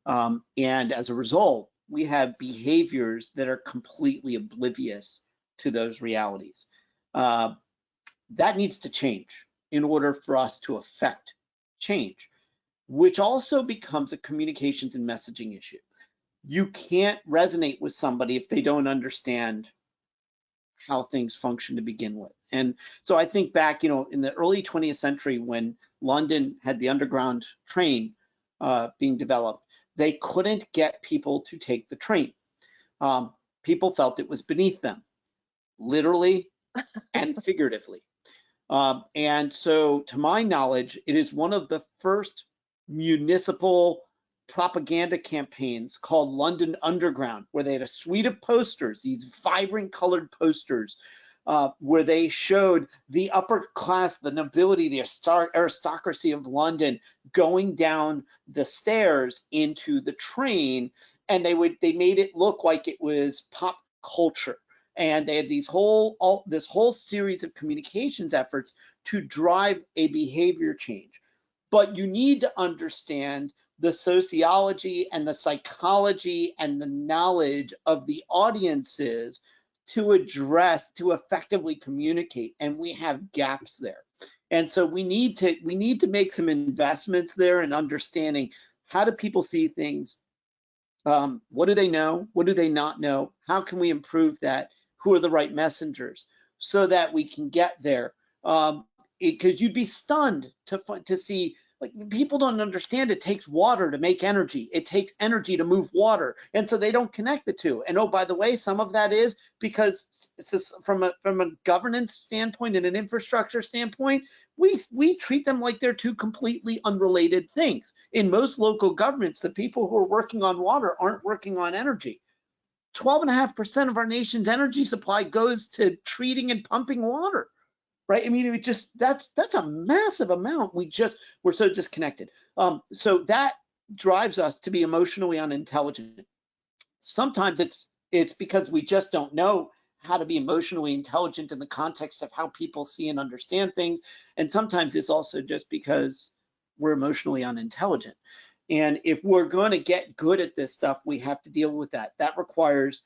C: And as a result, we have behaviors that are completely oblivious to those realities. That needs to change in order for us to affect change, which also becomes a communications and messaging issue. You can't resonate with somebody if they don't understand how things function to begin with. And so I think back, in the early 20th century when London had the underground train being developed, they couldn't get people to take the train. People felt it was beneath them, literally and figuratively. And so to my knowledge, it is one of the first municipal propaganda campaigns called London Underground, where they had a suite of posters, these vibrant colored posters, where they showed the upper class, the nobility, the aristocracy of London going down the stairs into the train, and they made it look like it was pop culture. And they had this whole series of communications efforts to drive a behavior change. But you need to understand the sociology and the psychology and the knowledge of the audiences to effectively communicate, and we have gaps there. And so we need to make some investments there in understanding how do people see things, what do they know, what do they not know, how can we improve that, who are the right messengers, so that we can get there. Because you'd be stunned to see, like, people don't understand it takes water to make energy. It takes energy to move water. And so they don't connect the two. And oh, by the way, some of that is because from a governance standpoint and an infrastructure standpoint, we treat them like they're two completely unrelated things. In most local governments, the people who are working on water aren't working on energy. 12.5% of our nation's energy supply goes to treating and pumping water. Right? I mean, that's a massive amount. We're so disconnected. So that drives us to be emotionally unintelligent. Sometimes it's because we just don't know how to be emotionally intelligent in the context of how people see and understand things. And sometimes it's also just because we're emotionally unintelligent. And if we're going to get good at this stuff, we have to deal with that. That requires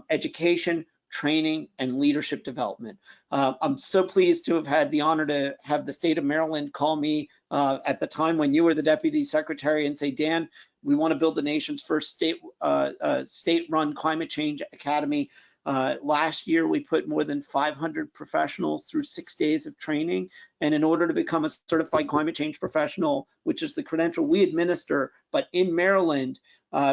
C: education, training, and leadership development. I'm so pleased to have had the honor to have the state of Maryland call me at the time when you were the deputy secretary and say, Dan, we want to build the nation's first state-run climate change academy. Last year, we put more than 500 professionals through 6 days of training. And in order to become a certified climate change professional, which is the credential we administer, but in Maryland,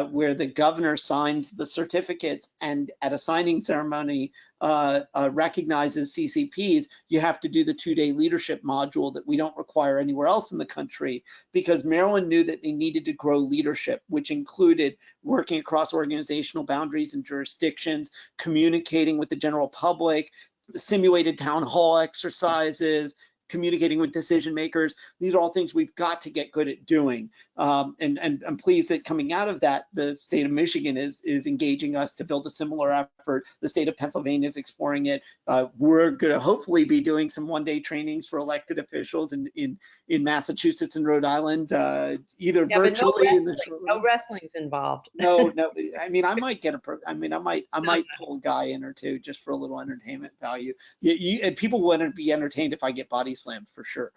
C: where the governor signs the certificates and at a signing ceremony recognizes CCPs, you have to do the 2-day leadership module that we don't require anywhere else in the country, because Maryland knew that they needed to grow leadership, which included working across organizational boundaries and jurisdictions, communicating with the general public, simulated town hall exercises, communicating with decision makers. These are all things we've got to get good at doing. And I'm pleased that coming out of that, the state of Michigan is engaging us to build a similar effort. The state of Pennsylvania is exploring it. We're going to hopefully be doing some one-day trainings for elected officials in Massachusetts and Rhode Island, either virtually.
B: No wrestling's involved.
C: No. I mean, I might pull a guy in or two just for a little entertainment value. And people wouldn't be entertained if I get body slammed, for sure.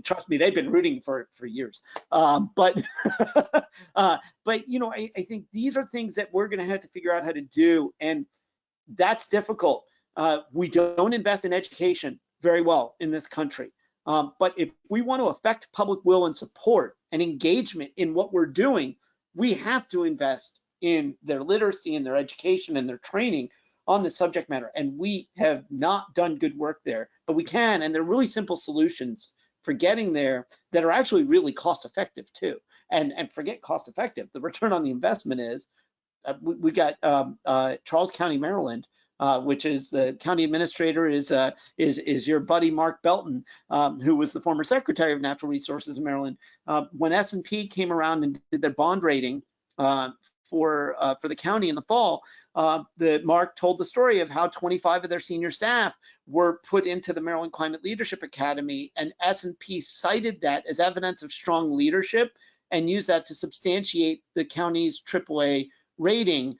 C: Trust me, they've been rooting for years. But I think these are things that we're going to have to figure out how to do, and that's difficult. We don't invest in education very well in this country. But if we want to affect public will and support and engagement in what we're doing, we have to invest in their literacy and their education and their training on the subject matter. And we have not done good work there, but we can, and they're really simple solutions for getting there that are actually really cost effective too. And forget cost effective, the return on the investment is, we got Charles County, Maryland, which is the county administrator is your buddy Mark Belton, who was the former Secretary of Natural Resources in Maryland. When S&P came around and did their bond rating for the county in the fall, Mark told the story of how 25 of their senior staff were put into the Maryland Climate Leadership Academy, and S&P cited that as evidence of strong leadership and used that to substantiate the county's AAA rating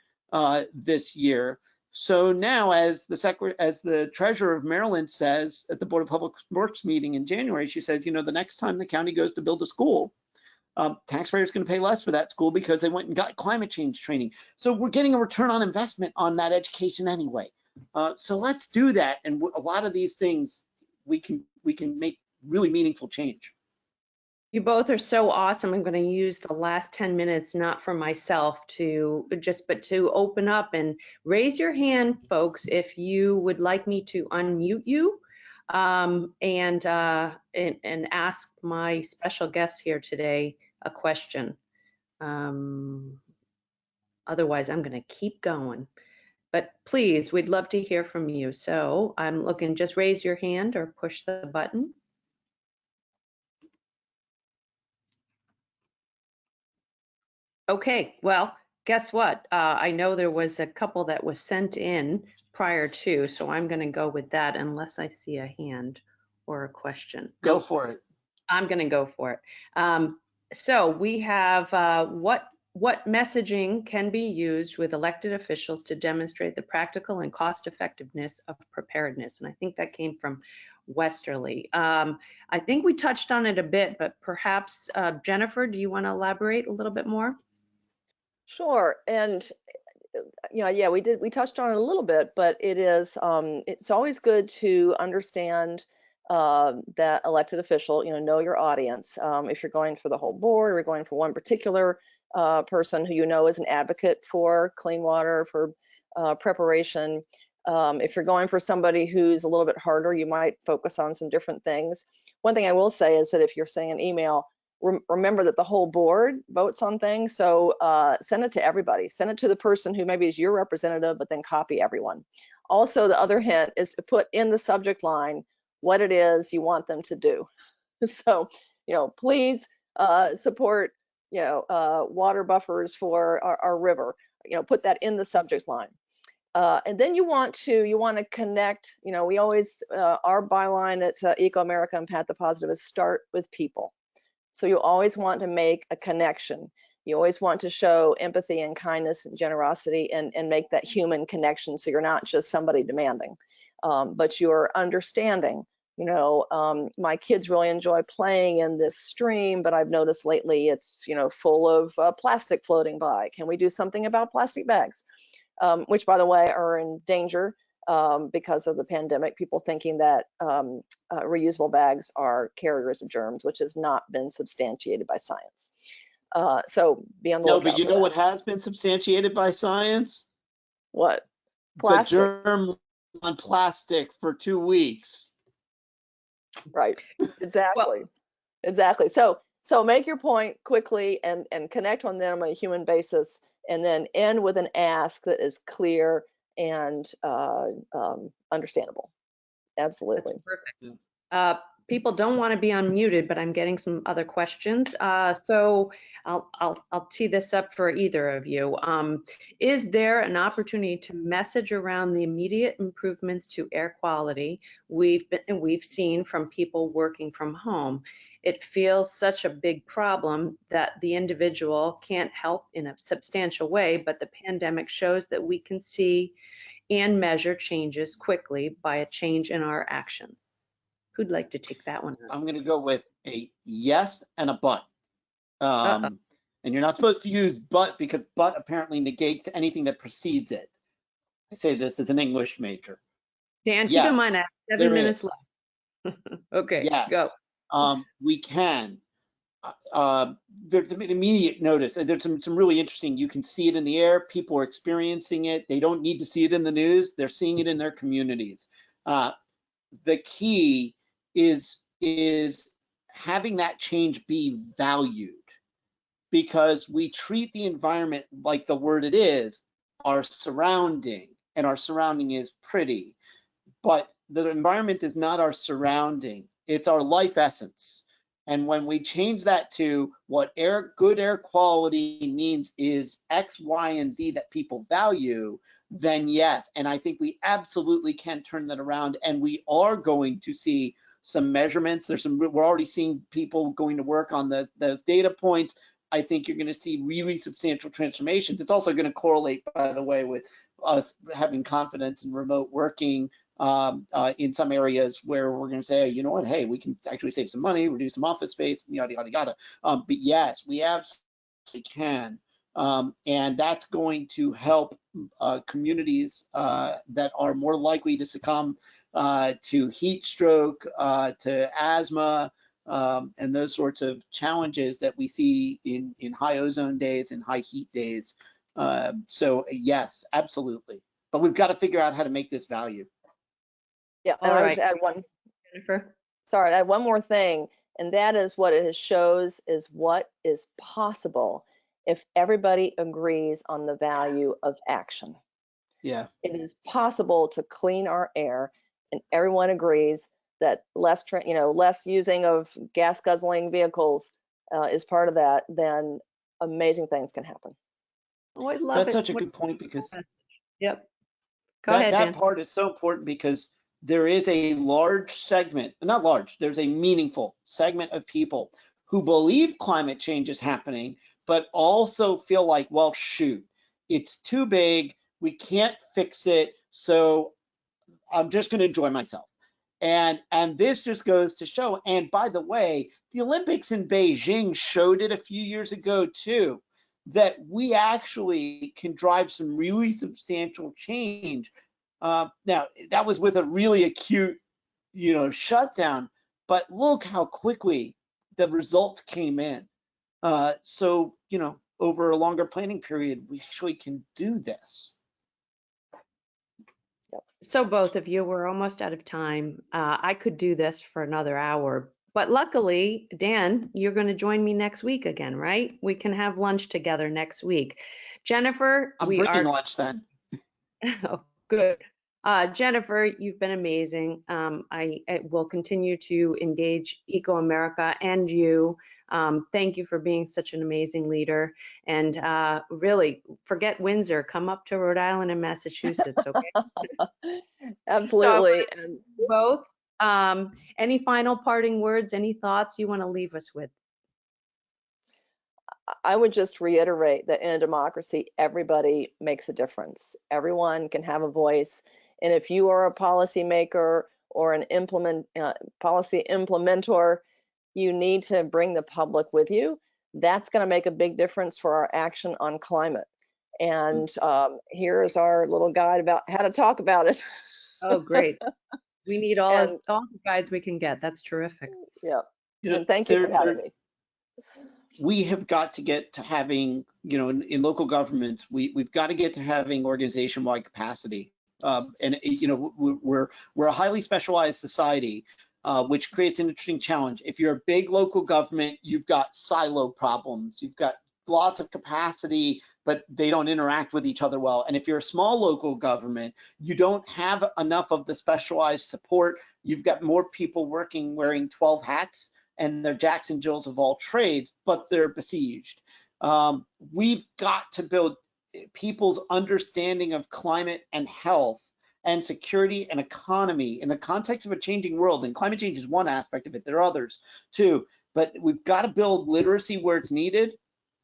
C: this year. So now, as the treasurer of Maryland says at the Board of Public Works meeting in January, she says, you know, the next time the county goes to build a school, taxpayers going to pay less for that school because they went and got climate change training. So we're getting a return on investment on that education anyway. So let's do that. And a lot of these things we can make really meaningful change.
B: You both are so awesome. I'm going to use the last 10 minutes, not for myself, but to open up and raise your hand, folks, if you would like me to unmute you and ask my special guest here today a question. Otherwise, I'm going to keep going. But please, we'd love to hear from you. So I'm looking, just raise your hand or push the button. Okay, well, guess what? I know there was a couple that was sent in prior to, so I'm going to go with that unless I see a hand or a question.
C: Go for it.
B: I'm going to go for it. So we have what messaging can be used with elected officials to demonstrate the practical and cost effectiveness of preparedness? And I think that came from Westerly. I think we touched on it a bit, but perhaps Jennifer, do you want to elaborate a little bit more?
D: Sure. And yeah, we touched on it a little bit, but it's always good to understand that elected official, know your audience. If you're going for the whole board or you're going for one particular person who you know is an advocate for clean water, for preparation. If you're going for somebody who's a little bit harder, you might focus on some different things. One thing I will say is that if you're sending an email, remember that the whole board votes on things. So send it to everybody. Send it to the person who maybe is your representative, but then copy everyone. Also, the other hint is to put in the subject line what it is you want them to do. So, please support, water buffers for our river. Put that in the subject line. And then you want to connect. We always our byline at ecoAmerica and Pat the Positive is start with people. So you always want to make a connection. You always want to show empathy and kindness and generosity and make that human connection. So you're not just somebody demanding, but you're understanding. My kids really enjoy playing in this stream, but I've noticed lately it's, full of plastic floating by. Can we do something about plastic bags? Which, by the way, are in danger because of the pandemic, people thinking that reusable bags are carriers of germs, which has not been substantiated by science. So be on the lookout.
C: No, but you know what has been substantiated by science?
D: What? Plastic.
C: The germ on plastic for 2 weeks.
D: Right. Exactly. Well, exactly. So make your point quickly and connect on them on a human basis, and then end with an ask that is clear and understandable. Absolutely.
B: That's perfect. People don't want to be unmuted, but I'm getting some other questions. So I'll tee this up for either of you. Is there an opportunity to message around the immediate improvements to air quality we've seen from people working from home? It feels such a big problem that the individual can't help in a substantial way, but the pandemic shows that we can see and measure changes quickly by a change in our actions. Who'd like to take that one?
C: I'm going to go with a yes and a but. And you're not supposed to use but because but apparently negates anything that precedes it. I say this as an English major.
B: Dan, keep in mind I have 7 minutes left. Okay,
C: yes.
B: Go.
C: We can. There's an immediate notice. There's some really interesting, you can see it in the air. People are experiencing it. They don't need to see it in the news. They're seeing it in their communities. The key is having that change be valued, because we treat the environment like the word it is, our surrounding, and our surrounding is pretty, but the environment is not our surrounding, it's our life essence. And when we change that to what good air quality means is X, Y, and Z that people value, then yes. And I think we absolutely can turn that around. And we are going to see some measurements. We're already seeing people going to work on those data points. I think you're going to see really substantial transformations. It's also going to correlate, by the way, with us having confidence in remote working in some areas where we're going to say, you know what, hey, we can actually save some money, reduce some office space, and yada, yada, yada. But yes, we absolutely can. And that's going to help communities that are more likely to succumb to heat stroke, to asthma, and those sorts of challenges that we see in high ozone days and high heat days. So yes, absolutely. But we've got to figure out how to make this value.
D: Yeah, and
B: All
D: I would
B: right,
D: just add one.
B: Jennifer.
D: Sorry, I add one more thing, and that is what it shows is what is possible if everybody agrees on the value of action.
C: Yeah.
D: It is possible to clean our air, and everyone agrees that less using of gas guzzling vehicles is part of that. Then amazing things can happen.
B: Oh, I love
C: That's
B: it.
C: such a good point, because
B: Yep. Go ahead, Dan.
C: that part is so important, because there is a large segment, not large, there's a meaningful segment of people who believe climate change is happening, but also feel like, well, shoot, it's too big, we can't fix it, so I'm just going to enjoy myself. And this just goes to show, and by the way, the Olympics in Beijing showed it a few years ago too, that we actually can drive some really substantial change. Now, that was with a really acute, shutdown, but look how quickly the results came in. So, over a longer planning period, we actually can do this.
B: So both of you, we're almost out of time. I could do this for another hour, but luckily, Dan, you're going to join me next week again, right? We can have lunch together next week. Jennifer,
C: I'm bringing lunch then.
B: Oh, good. Jennifer, you've been amazing. I will continue to engage ecoAmerica and you. Thank you for being such an amazing leader. And really, forget Windsor. Come up to Rhode Island and Massachusetts, okay?
D: Absolutely.
B: So,
D: And
B: both. Any final parting words, any thoughts you want to leave us with?
D: I would just reiterate that in a democracy, everybody makes a difference. Everyone can have a voice. And if you are a policymaker or an policy implementer, you need to bring the public with you. That's going to make a big difference for our action on climate. And here's our little guide about how to talk about it.
B: Oh, great. We need all
D: And,
B: the guides we can get. That's terrific.
D: yeah. And thank you for having me.
C: We have got to get to having, in local governments, we've got to get to having organization-wide capacity. We're a highly specialized society, which creates an interesting challenge. If you're a big local government, you've got silo problems. You've got lots of capacity, but they don't interact with each other well. And if you're a small local government, you don't have enough of the specialized support. You've got more people working wearing 12 hats, and they're Jacks and Jills of all trades, but they're besieged. We've got to build people's understanding of climate and health and security and economy in the context of a changing world. And climate change is one aspect of it. There are others too, but we've got to build literacy where it's needed.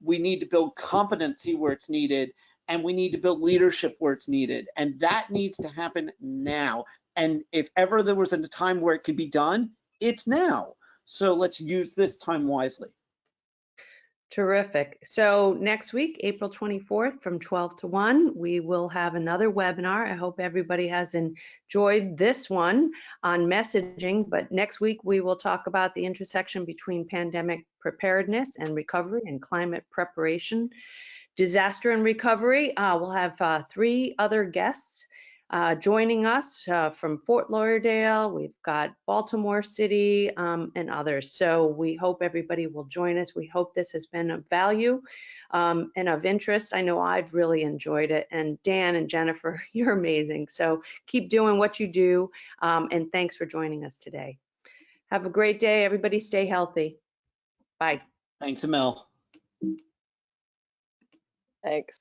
C: We need to build competency where it's needed, and we need to build leadership where it's needed. And that needs to happen now. And if ever there was a time where it could be done, it's now. So let's use this time wisely.
B: Terrific. So next week, April 24th from 12 to 1, we will have another webinar. I hope everybody has enjoyed this one on messaging, but next week we will talk about the intersection between pandemic preparedness and recovery and climate preparation, disaster and recovery. We'll have 3 other guests joining us from Fort Lauderdale. We've got Baltimore City and others. So we hope everybody will join us. We hope this has been of value and of interest. I know I've really enjoyed it. And Dan and Jennifer, you're amazing. So keep doing what you do. And thanks for joining us today. Have a great day. Everybody stay healthy. Bye.
C: Thanks, Emil.
D: Thanks.